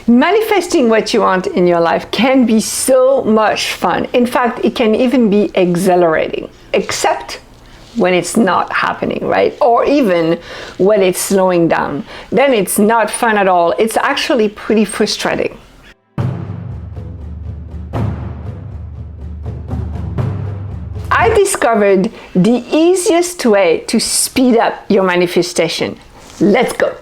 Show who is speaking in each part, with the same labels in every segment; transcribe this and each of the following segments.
Speaker 1: Manifesting what you want in your life can be so much fun. In fact, it can even be exhilarating, except when it's not happening, right? Or even when it's slowing down. Then it's not fun at all. It's actually pretty frustrating. I discovered the easiest way to speed up your manifestation. Let's go.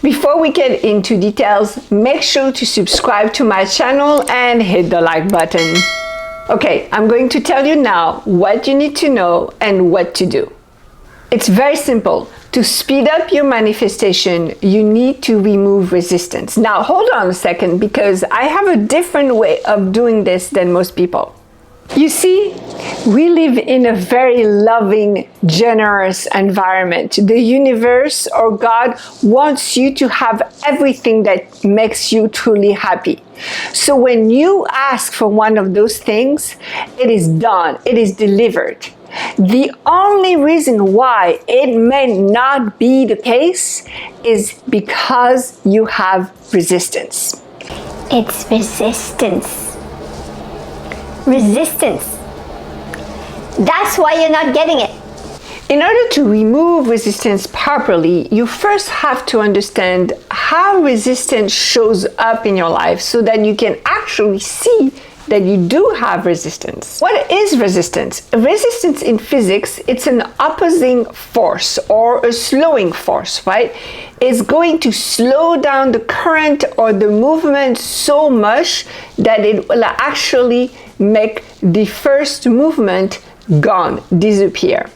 Speaker 1: Before we get into details, make sure to subscribe to my channel and hit the like button. Okay, I'm going to tell you now what you need to know and what to do. It's very simple. To speed up your manifestation, you need to remove resistance. Now, hold on a second, because I have a different way of doing this than most people. You see, we live in a very loving, generous environment. The universe or God wants you to have everything that makes you truly happy. So when you ask for one of those things, it is done, it is delivered. The only reason why it may not be the case is because you have resistance.
Speaker 2: It's resistance. Resistance. That's why you're not getting it.
Speaker 1: In order to remove resistance properly, you first have to understand how resistance shows up in your life so that you can actually see that you do have resistance. What is resistance? Resistance in physics, it's an opposing force or a slowing force, right? It's going to slow down the current or the movement so much that it will actually make the first movement gone, disappear.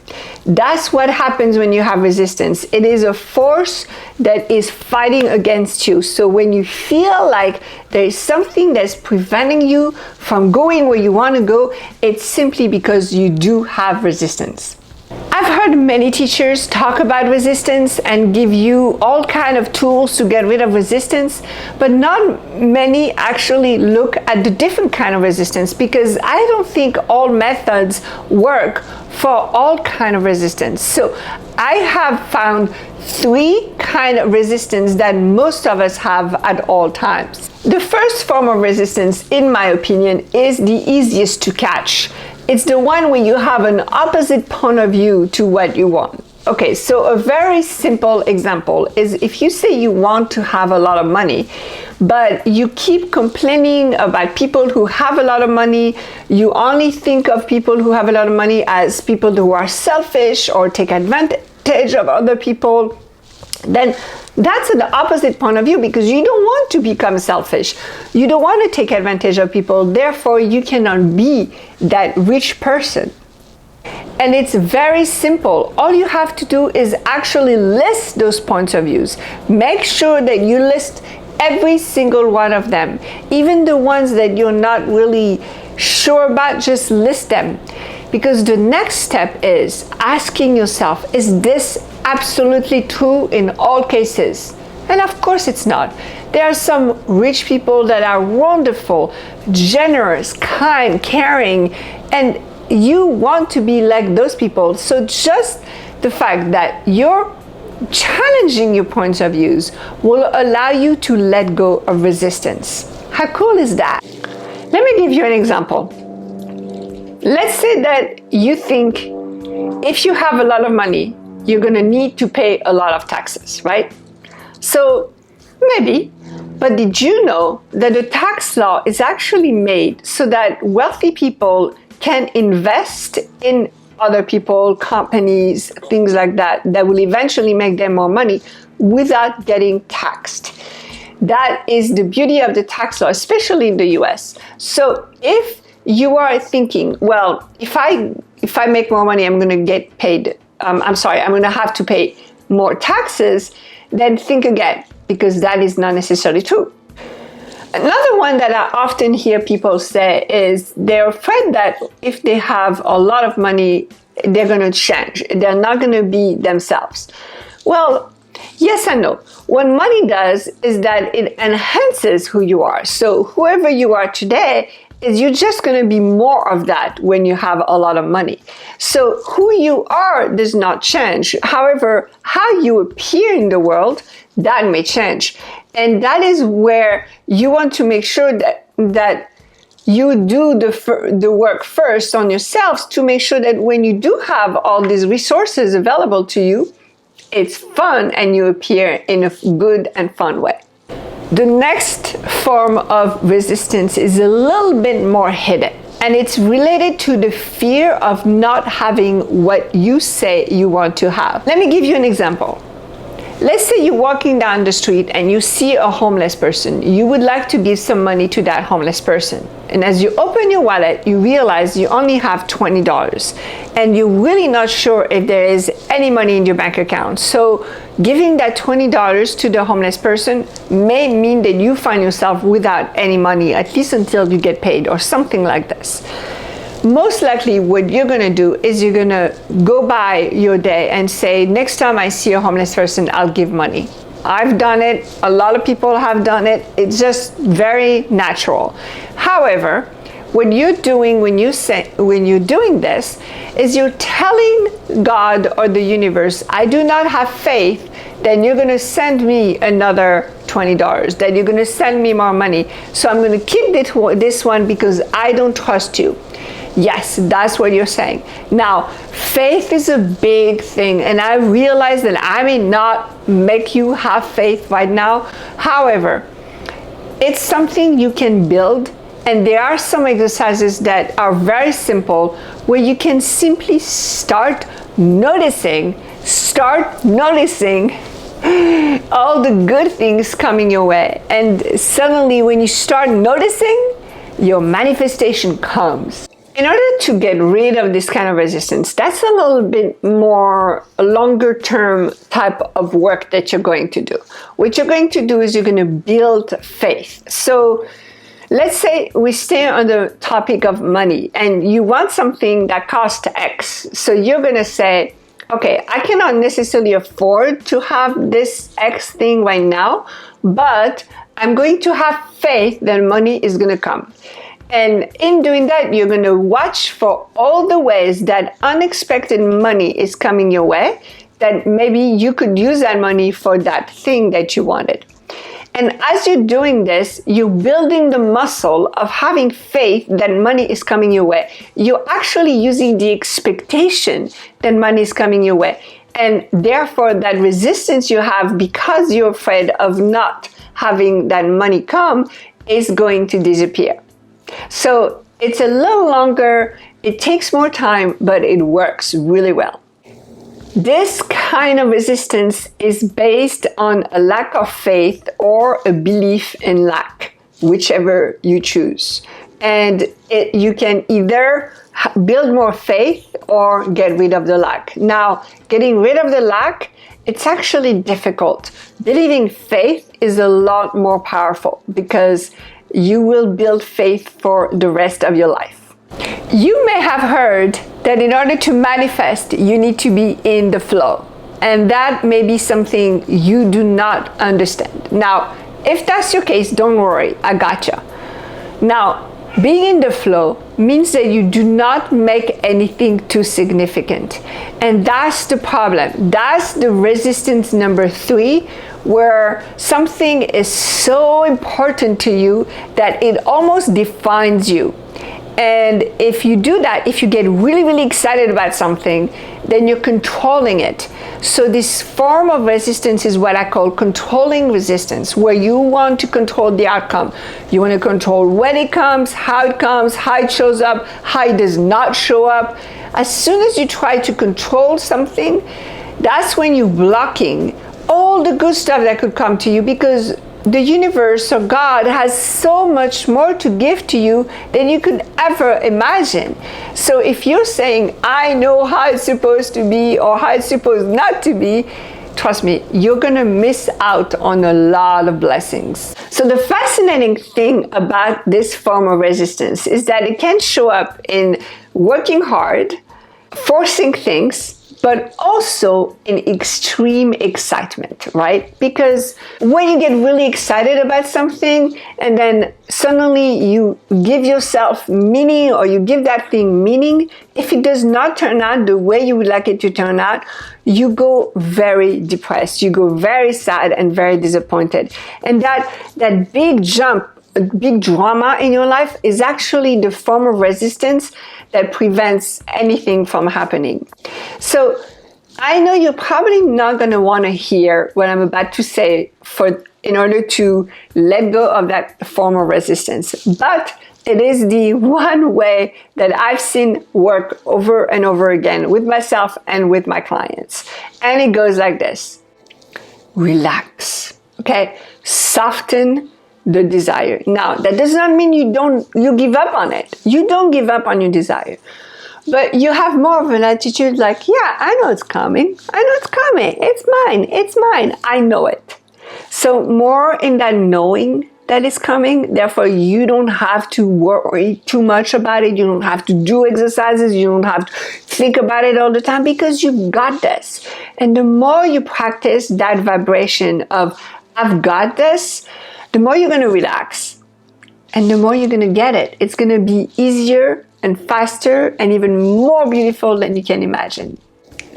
Speaker 1: That's what happens when you have resistance. It is a force that is fighting against you. So when you feel like there is something that's preventing you from going where you want to go, it's simply because you do have resistance. I've heard many teachers talk about resistance and give you all kinds of tools to get rid of resistance, but not many actually look at the different kind of resistance, because I don't think all methods work for all kind of resistance. So I have found 3 kind of resistance that most of us have at all times. The first form of resistance, in my opinion, is the easiest to catch. It's the one where you have an opposite point of view to what you want. Okay, so a very simple example is if you say you want to have a lot of money, but you keep complaining about people who have a lot of money, you only think of people who have a lot of money as people who are selfish or take advantage of other people, then that's the opposite point of view, because you don't want to become selfish. You don't want to take advantage of people. Therefore, you cannot be that rich person. And it's very simple. All you have to do is actually list those points of views. Make sure that you list every single one of them. Even the ones that you're not really sure about, just list them. Because the next step is asking yourself, is this absolutely true in all cases? And of course it's not. There are some rich people that are wonderful, generous, kind, caring, and you want to be like those people. So just the fact that you're challenging your points of views will allow you to let go of resistance. How cool is that? Let me give you an example. Let's say that you think if you have a lot of money, you're going to need to pay a lot of taxes, right? So maybe, but did you know that the tax law is actually made so that wealthy people can invest in other people, companies, things like that, that will eventually make them more money without getting taxed? That is the beauty of the tax law, especially in the US. So if you are thinking, well, if I make more money, I'm going to get paid. I'm going to have to pay more taxes. Then think again, because that is not necessarily true. Another one that I often hear people say is they're afraid that if they have a lot of money, they're going to change. They're not going to be themselves. Well, yes and no. What money does is that it enhances who you are. So whoever you are today is you're just going to be more of that when you have a lot of money. So who you are does not change. However, how you appear in the world, that may change. And that is where you want to make sure that you do the work first on yourselves to make sure that when you do have all these resources available to you, it's fun and you appear in a good and fun way. The next form of resistance is a little bit more hidden, and it's related to the fear of not having what you say you want to have. Let me give you an example. Let's say you're walking down the street and you see a homeless person. You would like to give some money to that homeless person. And as you open your wallet, you realize you only have $20 and you're really not sure if there is any money in your bank account. So giving that $20 to the homeless person may mean that you find yourself without any money, at least until you get paid or something like this. Most likely what you're going to do is you're going to go by your day and say, next time I see a homeless person, I'll give money. I've done it. A lot of people have done it. It's just very natural. However, what you're doing when you're doing this is you're telling God or the universe, I do not have faith that you're going to send me another $20, that you're going to send me more money. So I'm going to keep this one because I don't trust you. Yes, that's what you're saying. Now, faith is a big thing, and I realize that I may not make you have faith right now. However, it's something you can build, and there are some exercises that are very simple where you can simply start noticing all the good things coming your way. And suddenly when you start noticing, your manifestation comes. In order to get rid of this kind of resistance, that's a little bit more longer term type of work that you're going to do. What you're going to do is you're going to build faith. So let's say we stay on the topic of money and you want something that costs X. So you're going to say, okay, I cannot necessarily afford to have this X thing right now, but I'm going to have faith that money is going to come. And in doing that, you're going to watch for all the ways that unexpected money is coming your way, that maybe you could use that money for that thing that you wanted. And as you're doing this, you're building the muscle of having faith that money is coming your way. You're actually using the expectation that money is coming your way. And therefore, that resistance you have because you're afraid of not having that money come is going to disappear. So it's a little longer, it takes more time, but it works really well. This kind of resistance is based on a lack of faith or a belief in lack, whichever you choose. And you can either build more faith or get rid of the lack. Now, getting rid of the lack, it's actually difficult. Believing faith is a lot more powerful because you will build faith for the rest of your life. You may have heard that in order to manifest, you need to be in the flow. And that may be something you do not understand. Now, if that's your case, don't worry, I gotcha. Now, being in the flow means that you do not make anything too significant. And that's the problem. That's the resistance number 3, where something is so important to you that it almost defines you. And if you do that, if you get really, really excited about something, then you're controlling it. So this form of resistance is what I call controlling resistance, where you want to control the outcome. You want to control when it comes, how it shows up, how it does not show up. As soon as you try to control something, that's when you're blocking all the good stuff that could come to you, because the universe or God has so much more to give to you than you could ever imagine. So if you're saying, I know how it's supposed to be or how it's supposed not to be, trust me, you're gonna miss out on a lot of blessings. So the fascinating thing about this form of resistance is that it can show up in working hard, forcing things, but also in extreme excitement, right? Because when you get really excited about something and then suddenly you give yourself meaning or you give that thing meaning, if it does not turn out the way you would like it to turn out, you go very depressed, you go very sad and very disappointed. And that big jump, big drama in your life is actually the form of resistance that prevents anything from happening. So I know you're probably not going to want to hear what I'm about to say in order to let go of that form of resistance, but it is the one way that I've seen work over and over again with myself and with my clients. And it goes like this. Relax, okay? Soften the desire. Now, that does not mean you give up on it. You don't give up on your desire. But you have more of an attitude like, yeah, I know it's coming. I know it's coming. It's mine. It's mine. I know it. So more in that knowing that is coming. Therefore, you don't have to worry too much about it. You don't have to do exercises. You don't have to think about it all the time because you've got this. And the more you practice that vibration of, I've got this, the more you're going to relax and the more you're going to get it. It's going to be easier and faster and even more beautiful than you can imagine.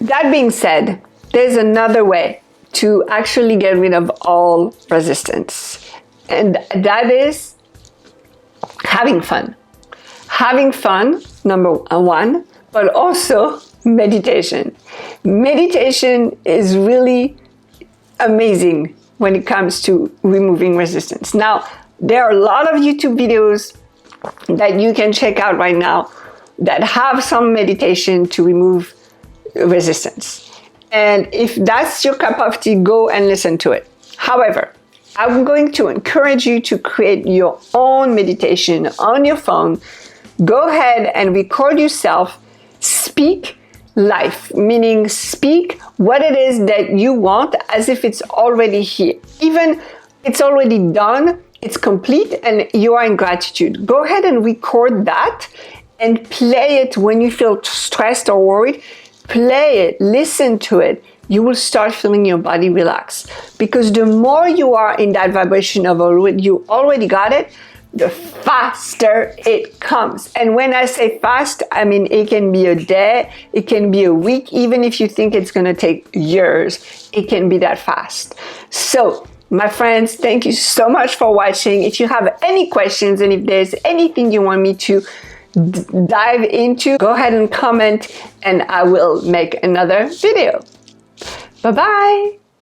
Speaker 1: That being said, there's another way to actually get rid of all resistance. And that is having fun. Having fun, number one, but also meditation. Meditation is really amazing when it comes to removing resistance. Now, there are a lot of YouTube videos that you can check out right now that have some meditation to remove resistance. And if that's your cup of tea, go and listen to it. However, I'm going to encourage you to create your own meditation on your phone. Go ahead and record yourself. Speak life, meaning speak what it is that you want as if it's already here. Even it's already done, it's complete, and you are in gratitude. Go ahead and record that and play it when you feel stressed or worried. Play it, listen to it. You will start feeling your body relax. Because the more you are in that vibration of you already got it, the faster it comes. And when I say fast, I mean it can be a day, it can be a week, even if you think it's going to take years, it can be that fast. So, my friends, thank you so much for watching. If you have any questions and if there's anything you want me to dive into, go ahead and comment and I will make another video. Bye-bye.